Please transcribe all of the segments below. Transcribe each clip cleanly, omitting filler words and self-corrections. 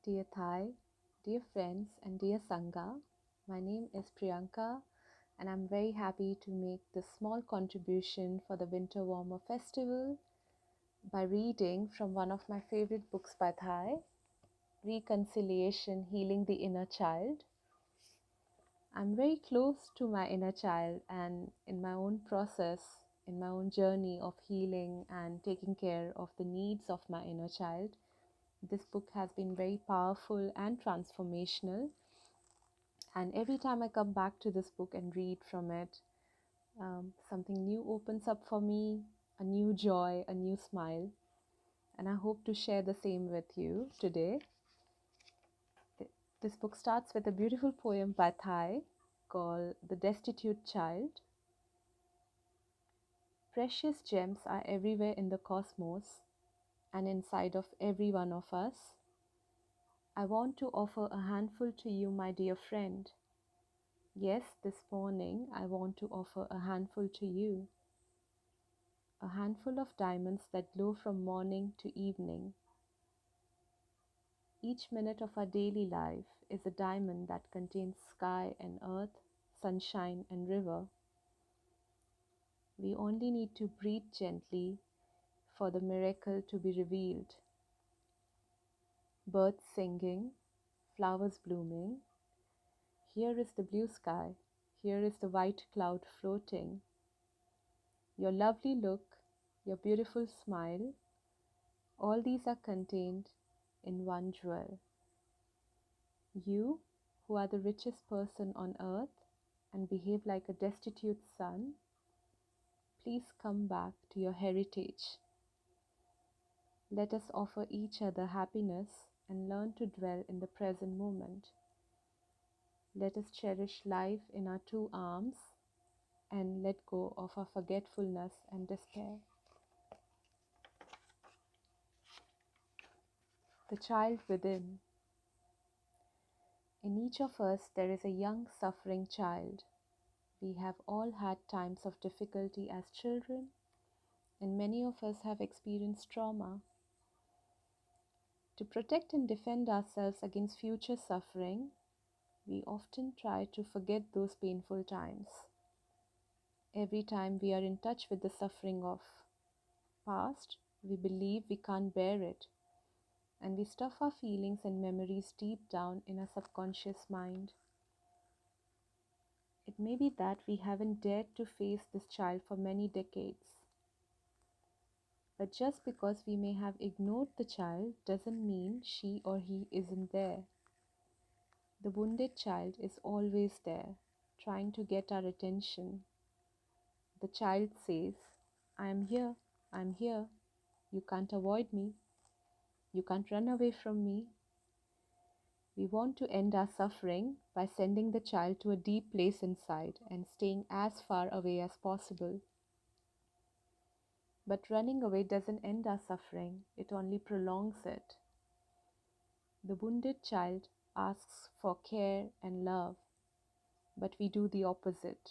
Dear Thai, dear friends, and dear Sangha, my name is Priyanka, and I'm very happy to make this small contribution for the Winter Warmer Festival by reading from one of my favorite books by Thai, Reconciliation Healing the Inner Child. I'm very close to my inner child, and in my own process, in my own journey of healing and taking care of the needs of my inner child, this book has been very powerful and transformational. And every time I come back to this book and read from it, something new opens up for me, a new joy, a new smile. And I hope to share the same with you today. This book starts with a beautiful poem by Thai called The Destitute Child. Precious gems are everywhere in the cosmos and inside of every one of us. I want to offer a handful to you, my dear friend. Yes, this morning I want to offer a handful to you. A handful of diamonds that glow from morning to evening. Each minute of our daily life is a diamond that contains sky and earth, sunshine and river. We only need to breathe gently for the miracle to be revealed. Birds singing, flowers blooming. Here is the blue sky. Here is the white cloud floating. Your lovely look, your beautiful smile, all these are contained in one jewel. You, who are the richest person on earth and behave like a destitute son, please come back to your heritage. Let us offer each other happiness and learn to dwell in the present moment. Let us cherish life in our two arms and let go of our forgetfulness and despair. The child within. In each of us, there is a young, suffering child. We have all had times of difficulty as children, and many of us have experienced trauma. To protect and defend ourselves against future suffering, we often try to forget those painful times. Every time we are in touch with the suffering of past, we believe we can't bear it, and we stuff our feelings and memories deep down in our subconscious mind. It may be that we haven't dared to face this child for many decades. But just because we may have ignored the child doesn't mean she or he isn't there. The wounded child is always there, trying to get our attention. The child says, I am here, I am here. You can't avoid me. You can't run away from me. We want to end our suffering by sending the child to a deep place inside and staying as far away as possible. But running away doesn't end our suffering, it only prolongs it. The wounded child asks for care and love, but we do the opposite.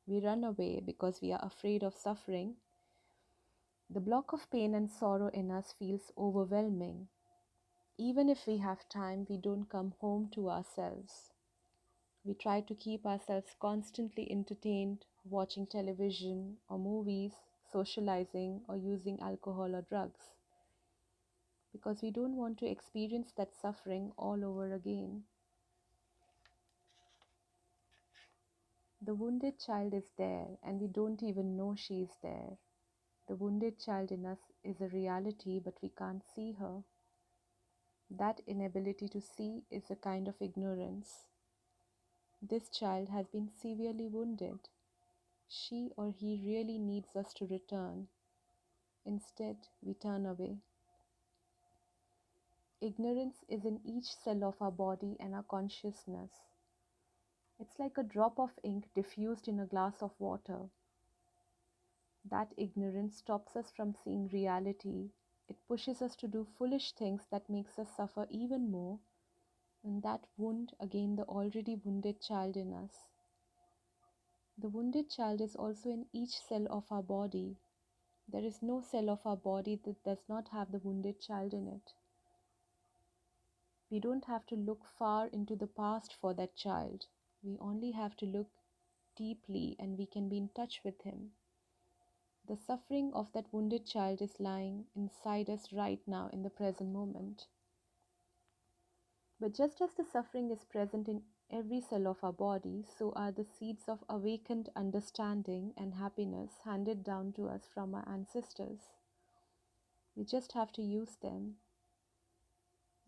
We run away because we are afraid of suffering. The block of pain and sorrow in us feels overwhelming. Even if we have time, we don't come home to ourselves. We try to keep ourselves constantly entertained, watching television or movies, socializing, or using alcohol or drugs, because we don't want to experience that suffering all over again. The wounded child is there, and we don't even know she is there. The wounded child in us is a reality, but we can't see her. That inability to see is a kind of ignorance. This child has been severely wounded. She or he really needs us to return. Instead, we turn away. Ignorance is in each cell of our body and our consciousness. It's like a drop of ink diffused in a glass of water. That ignorance stops us from seeing reality. It pushes us to do foolish things that makes us suffer even more, and that wound again the already wounded child in us. The wounded child is also in each cell of our body. There is no cell of our body that does not have the wounded child in it. We don't have to look far into the past for that child. We only have to look deeply and we can be in touch with him. The suffering of that wounded child is lying inside us right now in the present moment. But just as the suffering is present in every cell of our body, so are the seeds of awakened understanding and happiness handed down to us from our ancestors. We just have to use them.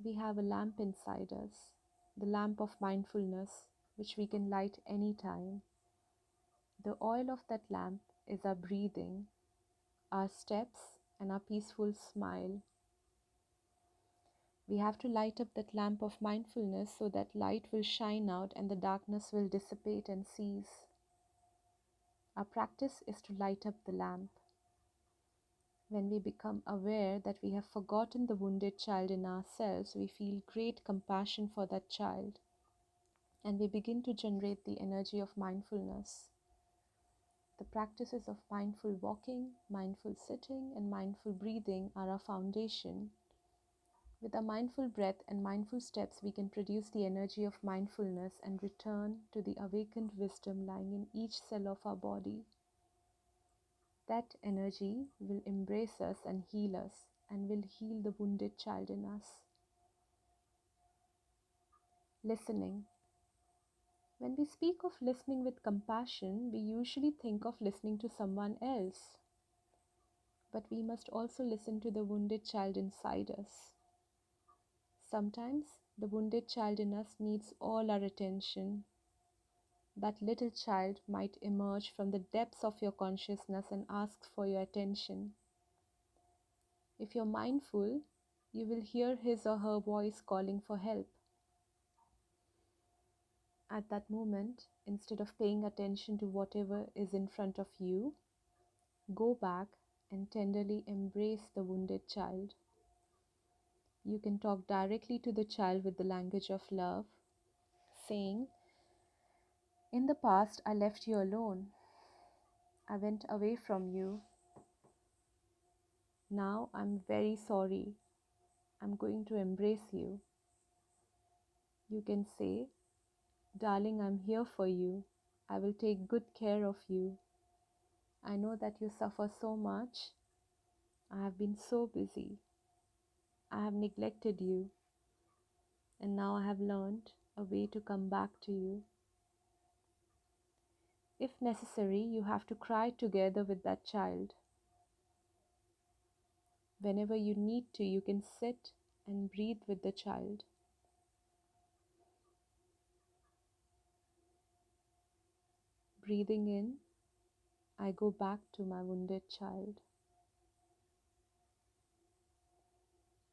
We have a lamp inside us, the lamp of mindfulness, which we can light any time. The oil of that lamp is our breathing, our steps, and our peaceful smile. We have to light up that lamp of mindfulness so that light will shine out and the darkness will dissipate and cease. Our practice is to light up the lamp. When we become aware that we have forgotten the wounded child in ourselves, we feel great compassion for that child and we begin to generate the energy of mindfulness. The practices of mindful walking, mindful sitting, and mindful breathing are our foundation. With a mindful breath and mindful steps, we can produce the energy of mindfulness and return to the awakened wisdom lying in each cell of our body. That energy will embrace us and heal us and will heal the wounded child in us. Listening. When we speak of listening with compassion, we usually think of listening to someone else. But we must also listen to the wounded child inside us. Sometimes the wounded child in us needs all our attention. That little child might emerge from the depths of your consciousness and ask for your attention. If you're mindful, you will hear his or her voice calling for help. At that moment, instead of paying attention to whatever is in front of you, go back and tenderly embrace the wounded child. You can talk directly to the child with the language of love, saying, "In the past, I left you alone. I went away from you. Now I'm very sorry. I'm going to embrace you." You can say, "Darling, I'm here for you. I will take good care of you. I know that you suffer so much. I have been so busy. I have neglected you. And now I have learned a way to come back to you." If necessary, you have to cry together with that child. Whenever you need to, you can sit and breathe with the child. Breathing in, I go back to my wounded child.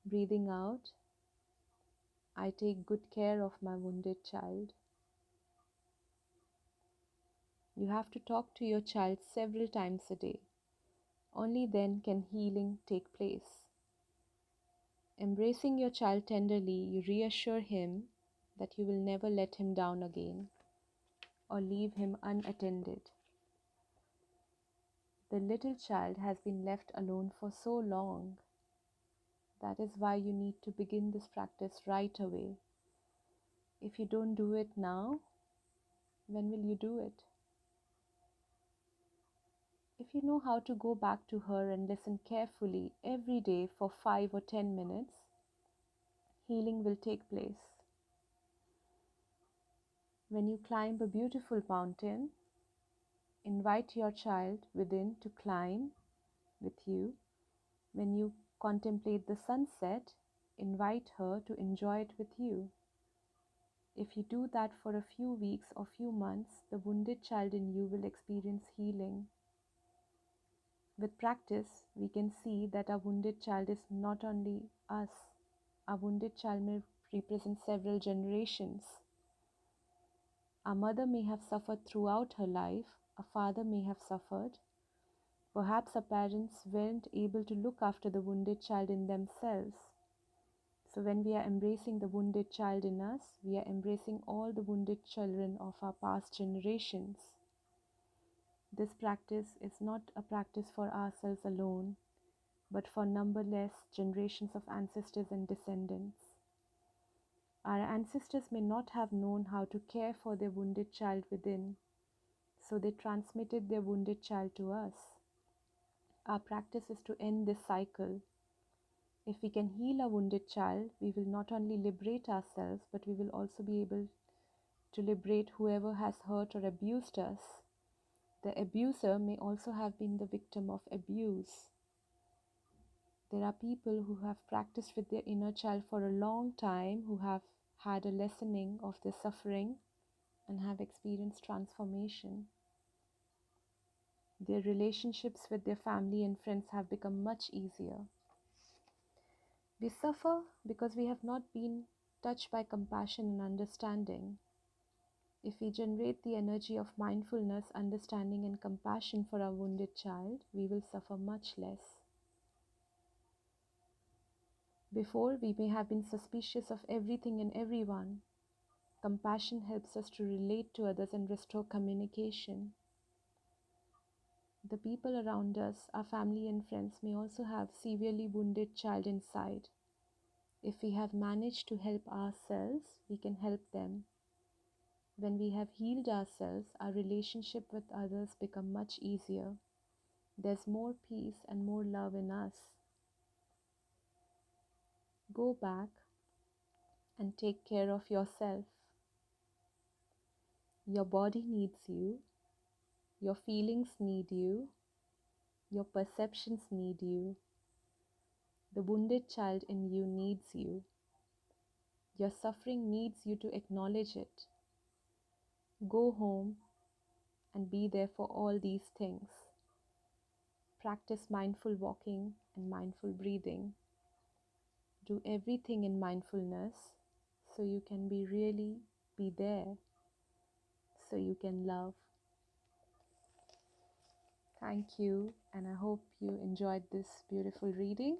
Breathing out, I take good care of my wounded child. You have to talk to your child several times a day. Only then can healing take place. Embracing your child tenderly, you reassure him that you will never let him down again or leave him unattended. The little child has been left alone for so long. That is why you need to begin this practice right away. If you don't do it now, when will you do it? If you know how to go back to her and listen carefully every day for 5 or 10 minutes, healing will take place. When you climb a beautiful mountain, invite your child within to climb with you. When you contemplate the sunset, invite her to enjoy it with you. If you do that for a few weeks or few months, the wounded child in you will experience healing. With practice, we can see that our wounded child is not only us. Our wounded child may represent several generations. Our mother may have suffered throughout her life. A father may have suffered. Perhaps our parents weren't able to look after the wounded child in themselves. So when we are embracing the wounded child in us, we are embracing all the wounded children of our past generations. This practice is not a practice for ourselves alone, but for numberless generations of ancestors and descendants. Our ancestors may not have known how to care for their wounded child within, so they transmitted their wounded child to us. Our practice is to end this cycle. If we can heal a wounded child, we will not only liberate ourselves, but we will also be able to liberate whoever has hurt or abused us. The abuser may also have been the victim of abuse. There are people who have practiced with their inner child for a long time, who have had a lessening of their suffering and have experienced transformation. Their relationships with their family and friends have become much easier. We suffer because we have not been touched by compassion and understanding. If we generate the energy of mindfulness, understanding, and compassion for our wounded child, we will suffer much less. Before, we may have been suspicious of everything and everyone. Compassion helps us to relate to others and restore communication. The people around us, our family and friends, may also have severely wounded child inside. If we have managed to help ourselves, we can help them. When we have healed ourselves, our relationship with others become much easier. There's more peace and more love in us. Go back and take care of yourself. Your body needs you. Your feelings need you. Your perceptions need you. The wounded child in you needs you. Your suffering needs you to acknowledge it. Go home and be there for all these things. Practice mindful walking and mindful breathing. Do everything in mindfulness so you can really be there, so you can love. Thank you, and I hope you enjoyed this beautiful reading.